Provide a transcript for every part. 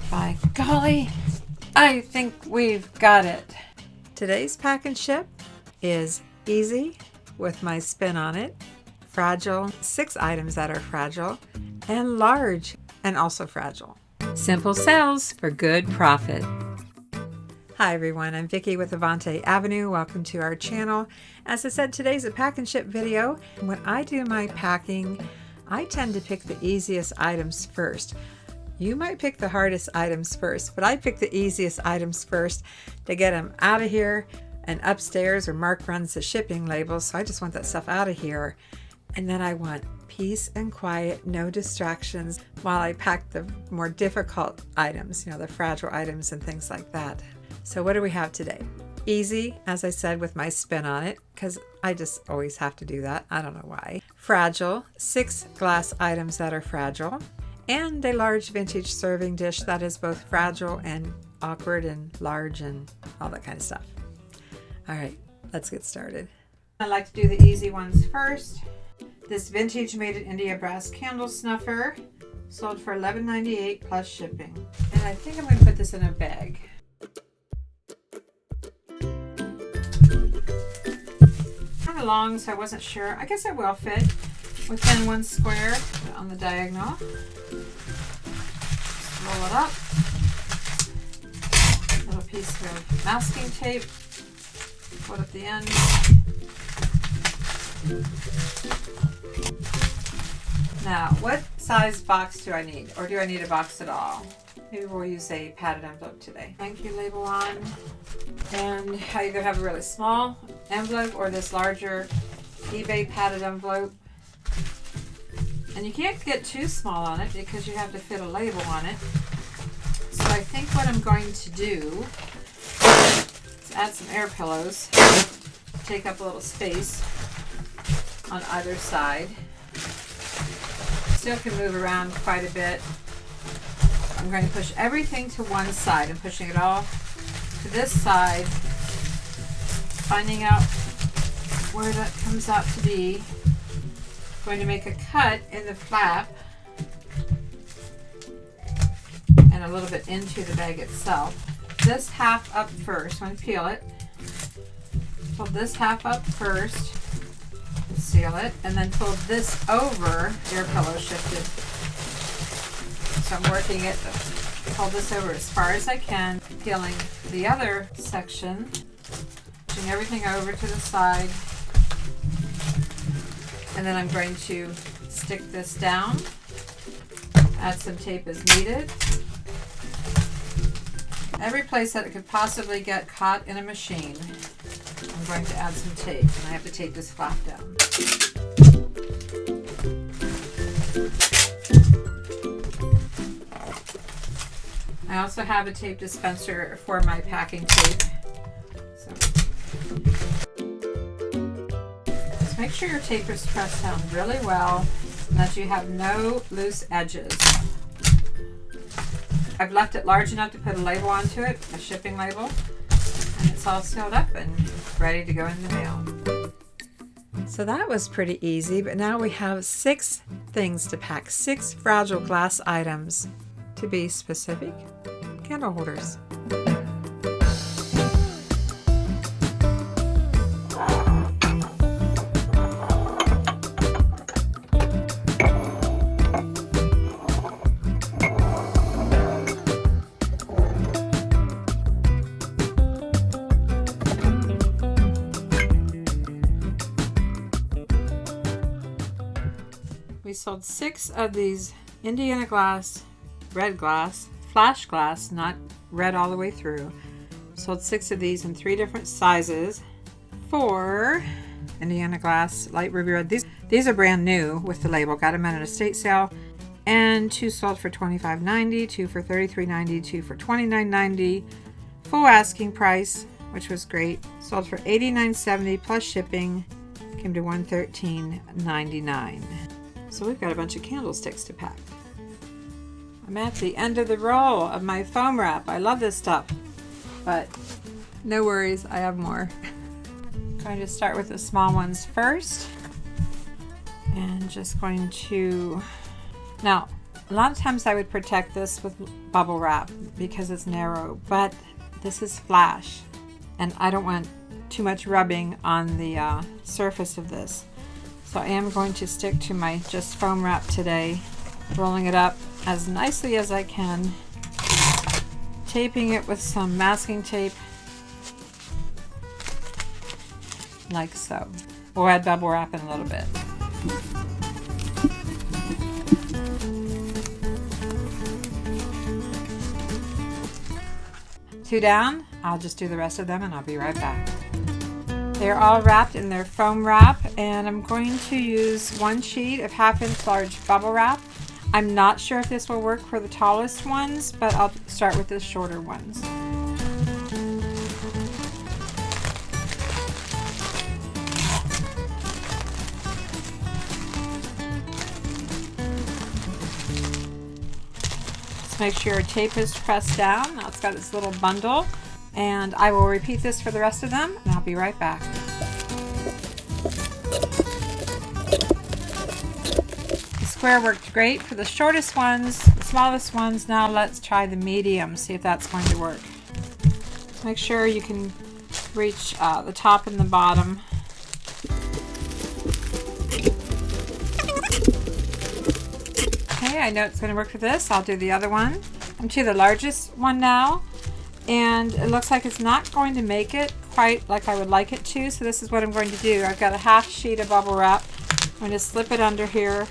By golly, I think we've got it. Today's pack and ship is easy with my spin on it, fragile, 6 items that are fragile, and large and also fragile. Simple sales for good profit. Hi everyone, I'm Vicki with Avante-Avenue. Welcome to our channel. As I said, today's a pack and ship video. When I do my packing, I tend to pick the easiest items first. You might pick the hardest items first, but I pick the easiest items first to get them out of here and upstairs, or Mark runs the shipping labels, so I just want that stuff out of here. And then I want peace and quiet, no distractions while I pack the more difficult items, the fragile items and things like that. So what do we have today? Easy, as I said, with my spin on it, because I just always have to do that. I don't know why. Fragile, 6 glass items that are fragile, and a large vintage serving dish that is both fragile and awkward and large and all that kind of stuff. All right, let's get started. I like to do the easy ones first. This vintage made in India brass candle snuffer sold for $11.98 plus shipping. And I think I'm going to put this in a bag. Kind of long, so I wasn't sure. I guess it will fit within 1 square on the diagonal. Just roll it up. Little piece of masking tape. Put up the end. Now, what size box do I need? Or do I need a box at all? Maybe we'll use a padded envelope today. Thank you label on. And I either have a really small envelope or this larger eBay padded envelope. And you can't get too small on it because you have to fit a label on it. So I think what I'm going to do is add some air pillows. Take up a little space on either side. Still can move around quite a bit. I'm going to push everything to one side. I'm pushing it all to this side, finding out where that comes out to be. I'm going to make a cut in the flap and a little bit into the bag itself. This half up first. I'm going to peel it. Pull this half up first, seal it, and then pull this over. Air pillow shifted. So I'm working it, pull this over as far as I can, peeling the other section, pushing everything over to the side, and then I'm going to stick this down, add some tape as needed. Every place that it could possibly get caught in a machine, I'm going to add some tape, and I have to tape this flap down. I also have a tape dispenser for my packing tape. So just make sure your tape is pressed down really well and that you have no loose edges. I've left it large enough to put a label onto it, a shipping label, and it's all sealed up and ready to go in the mail. So that was pretty easy, but now we have 6 things to pack, 6 fragile glass items. To be specific, candle holders. We sold 6 of these Indiana glass, red glass, flash glass, not red all the way through. Sold 6 of these in 3 different sizes for Indiana glass, light ruby red. These are brand new with the label. Got them at an estate sale. And 2 sold for $25.90, 2 for $33.90, 2 for $29.90. Full asking price, which was great. Sold for $89.70 plus shipping. Came to $113.99. So we've got a bunch of candlesticks to pack. I'm at the end of the roll of my foam wrap. I love this stuff, but no worries, I have more. I'm going to start with the small ones first, and just going to, now A lot of times I would protect this with bubble wrap because it's narrow, but this is flash and I don't want too much rubbing on the surface of this. So I am going to stick to my just foam wrap today, rolling it up as nicely as I can, taping it with some masking tape like so. We'll add bubble wrap in a little bit. Two down, I'll just do the rest of them and I'll be right back. They're all wrapped in their foam wrap, and I'm going to use one sheet of 1/2 inch large bubble wrap. I'm not sure if this will work for the tallest ones, but I'll start with the shorter ones. Make sure your tape is pressed down. Now it's got its little bundle, and I will repeat this for the rest of them and I'll be right back. The square worked great for the shortest ones, the smallest ones. Now let's try the medium, see if that's going to work. Make sure you can reach the top and the bottom. Okay, I know it's going to work for this. I'll do the other one. I'm to the largest one now, and it looks like it's not going to make it quite like I would like it to, so this is what I'm going to do. I've got a 1/2 sheet of bubble wrap. I'm going to slip it under here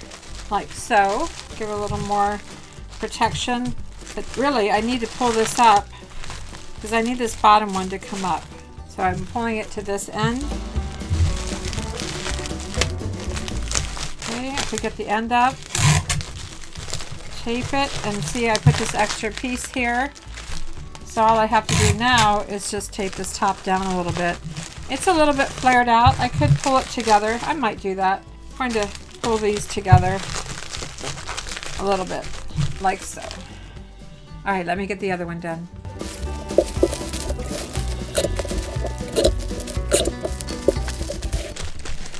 like so, give it a little more protection. But really, I need to pull this up because I need this bottom one to come up. So I'm pulling it to this end. Okay, if we get the end up, tape it, and see I put this extra piece here. So all I have to do now is just tape this top down a little bit. It's a little bit flared out. I could pull it together. I might do that. I'm going to pull these together a little bit, like so. All right, let me get the other one done.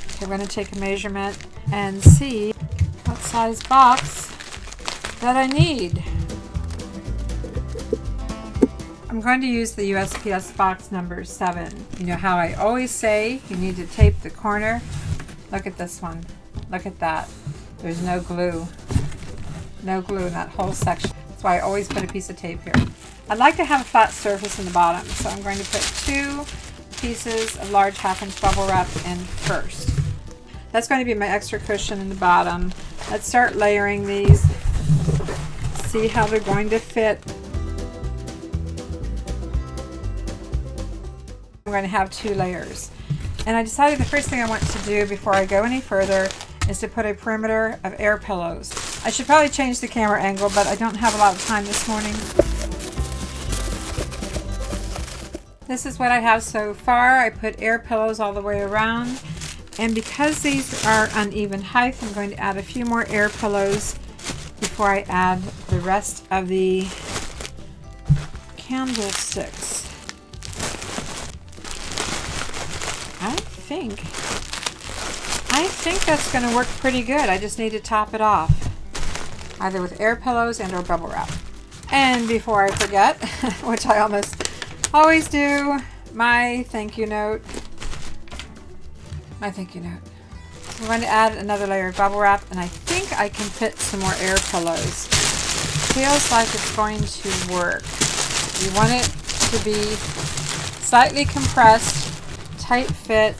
Okay, we're going to take a measurement and see what size box that I need. I'm going to use the USPS box number 7. You know how I always say you need to tape the corner? Look at this one. Look at that. There's no glue. No glue in that whole section. That's why I always put a piece of tape here. I'd like to have a flat surface in the bottom, so I'm going to put 2 pieces of large 1/2 inch bubble wrap in first. That's going to be my extra cushion in the bottom. Let's start layering these. See how they're going to fit. I'm going to have 2 layers. And I decided the first thing I want to do before I go any further is to put a perimeter of air pillows. I should probably change the camera angle, but I don't have a lot of time this morning. This is what I have so far. I put air pillows all the way around. And because these are uneven height, I'm going to add a few more air pillows before I add the rest of the candlesticks. I think that's going to work pretty good. I just need to top it off, either with air pillows and or bubble wrap. And before I forget, which I almost always do, my thank you note. I'm going to add another layer of bubble wrap, and I think I can fit some more air pillows. Feels like it's going to work. You want it to be slightly compressed, tight fit.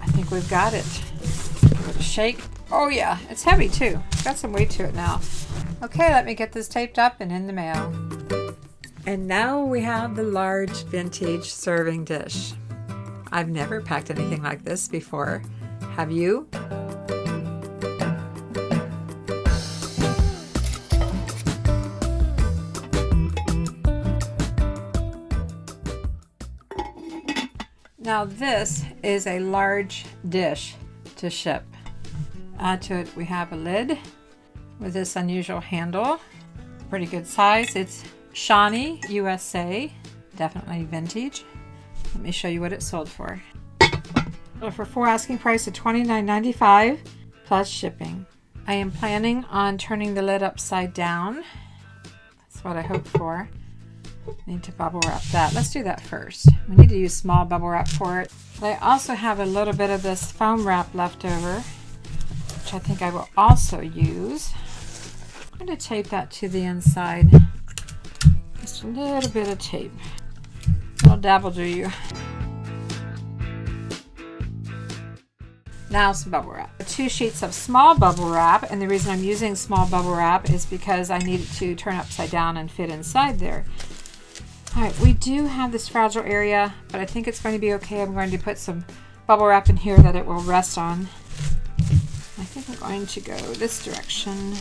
I think we've got it. Give it a shake. Oh yeah, it's heavy too. It's got some weight to it now. Okay, let me get this taped up and in the mail. And now we have the large vintage serving dish. I've never packed anything like this before. Have you? Now this is a large dish to ship. Add to it we have a lid with this unusual handle. Pretty good size. It's Shawnee USA, definitely vintage. Let me show you what it sold for. For full asking price of $29.95 plus shipping. I am planning on turning the lid upside down. That's what I hope for. Need to bubble wrap that. Let's do that first. We need to use small bubble wrap for it. But I also have a little bit of this foam wrap left over, which I think I will also use. I'm going to tape that to the inside. Just a little bit of tape. A little dab will do you. Now some bubble wrap. 2 sheets of small bubble wrap, and the reason I'm using small bubble wrap is because I need it to turn upside down and fit inside there. Alright, we do have this fragile area, but I think it's going to be okay. I'm going to put some bubble wrap in here that it will rest on. I think I'm going to go this direction.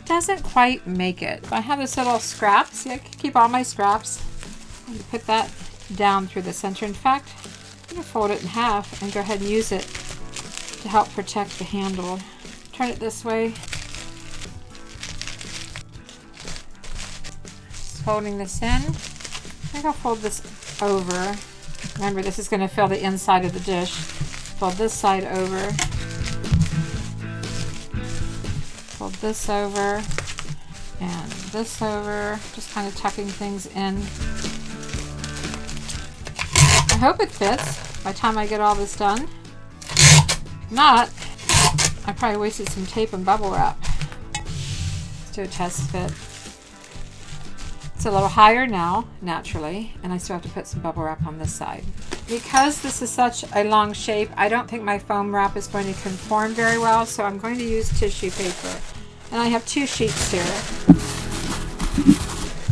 Doesn't quite make it. I have this little scrap. See, I can keep all my scraps. I'm going to put that down through the center. In fact, I'm going to fold it in half and go ahead and use it to help protect the handle. Turn it this way. Just folding this in. I think I'll fold this over. Remember, this is going to fill the inside of the dish. Fold this side over. Fold this over. And this over. Just kind of tucking things in. I hope it fits by the time I get all this done. If not, I probably wasted some tape and bubble wrap. Let's do a test fit. It's a little higher now, naturally, and I still have to put some bubble wrap on this side. Because this is such a long shape, I don't think my foam wrap is going to conform very well, so I'm going to use tissue paper. And I have 2 sheets here.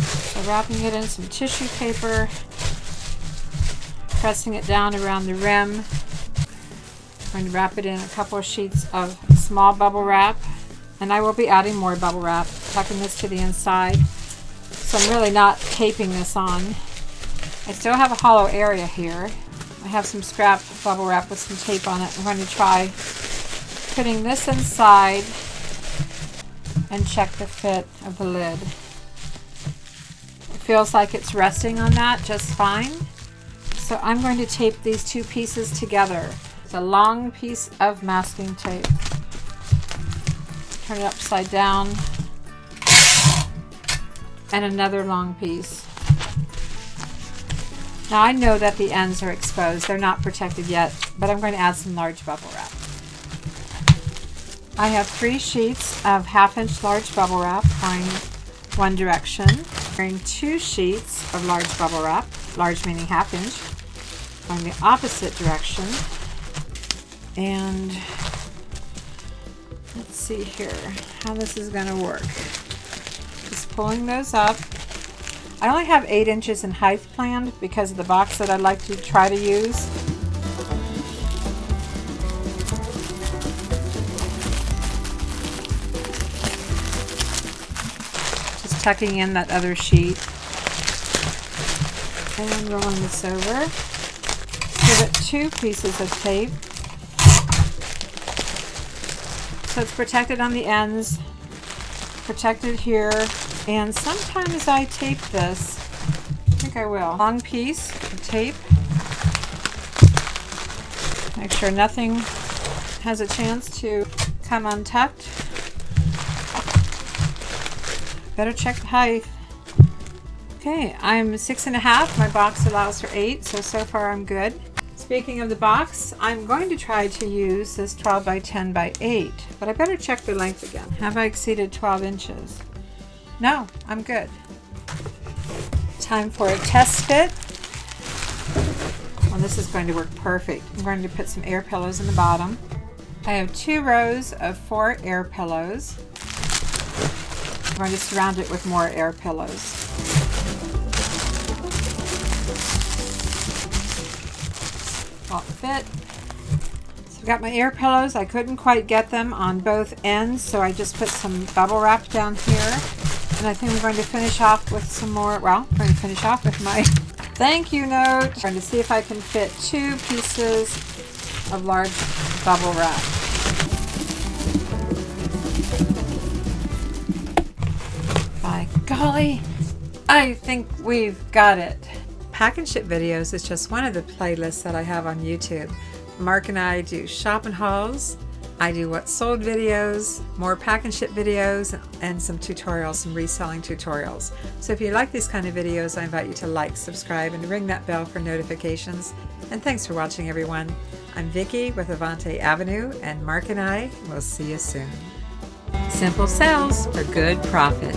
So wrapping it in some tissue paper, pressing it down around the rim. I'm going to wrap it in a couple of sheets of small bubble wrap, and I will be adding more bubble wrap, tucking this to the inside. So I'm really not taping this on. I still have a hollow area here. I have some scrap bubble wrap with some tape on it. I'm going to try putting this inside and check the fit of the lid. It feels like it's resting on that just fine. So I'm going to tape these 2 pieces together. It's a long piece of masking tape. Turn it upside down. And another long piece. Now I know that the ends are exposed. They're not protected yet, but I'm going to add some large bubble wrap. I have 3 sheets of 1/2-inch large bubble wrap going one direction. Wearing 2 sheets of large bubble wrap, large meaning 1/2 inch, going the opposite direction. And let's see here how this is going to work. Just pulling those up. I only have 8 inches in height planned because of the box that I'd like to try to use. Just tucking in that other sheet. And rolling this over. Give it 2 pieces of tape. So it's protected on the ends, protected here, and sometimes I tape this. I think I will. Long piece of tape. Make sure nothing has a chance to come untucked. Better check the height. Okay, I'm 6.5. My box allows for 8, so far I'm good. Speaking of the box, I'm going to try to use this 12 by 10 by 8, but I better check the length again. Have I exceeded 12 inches? No, I'm good. Time for a test fit. Well, this is going to work perfect. I'm going to put some air pillows in the bottom. I have 2 rows of 4 air pillows. I'm going to surround it with more air pillows. Fit. So I've got my air pillows. I couldn't quite get them on both ends, so I just put some bubble wrap down here. And I think I'm going to finish off with some more, well, I'm going to finish off with my thank you note. I'm going to see if I can fit 2 pieces of large bubble wrap. By golly, I think we've got it. Pack and Ship Videos is just one of the playlists that I have on YouTube. Mark and I do shopping hauls, I do what's sold videos, more pack and ship videos, and some tutorials, some reselling tutorials. So if you like these kind of videos, I invite you to like, subscribe, and ring that bell for notifications. And thanks for watching, everyone. I'm Vicki with Avante-Avenue, and Mark and I will see you soon. Simple sales for good profit.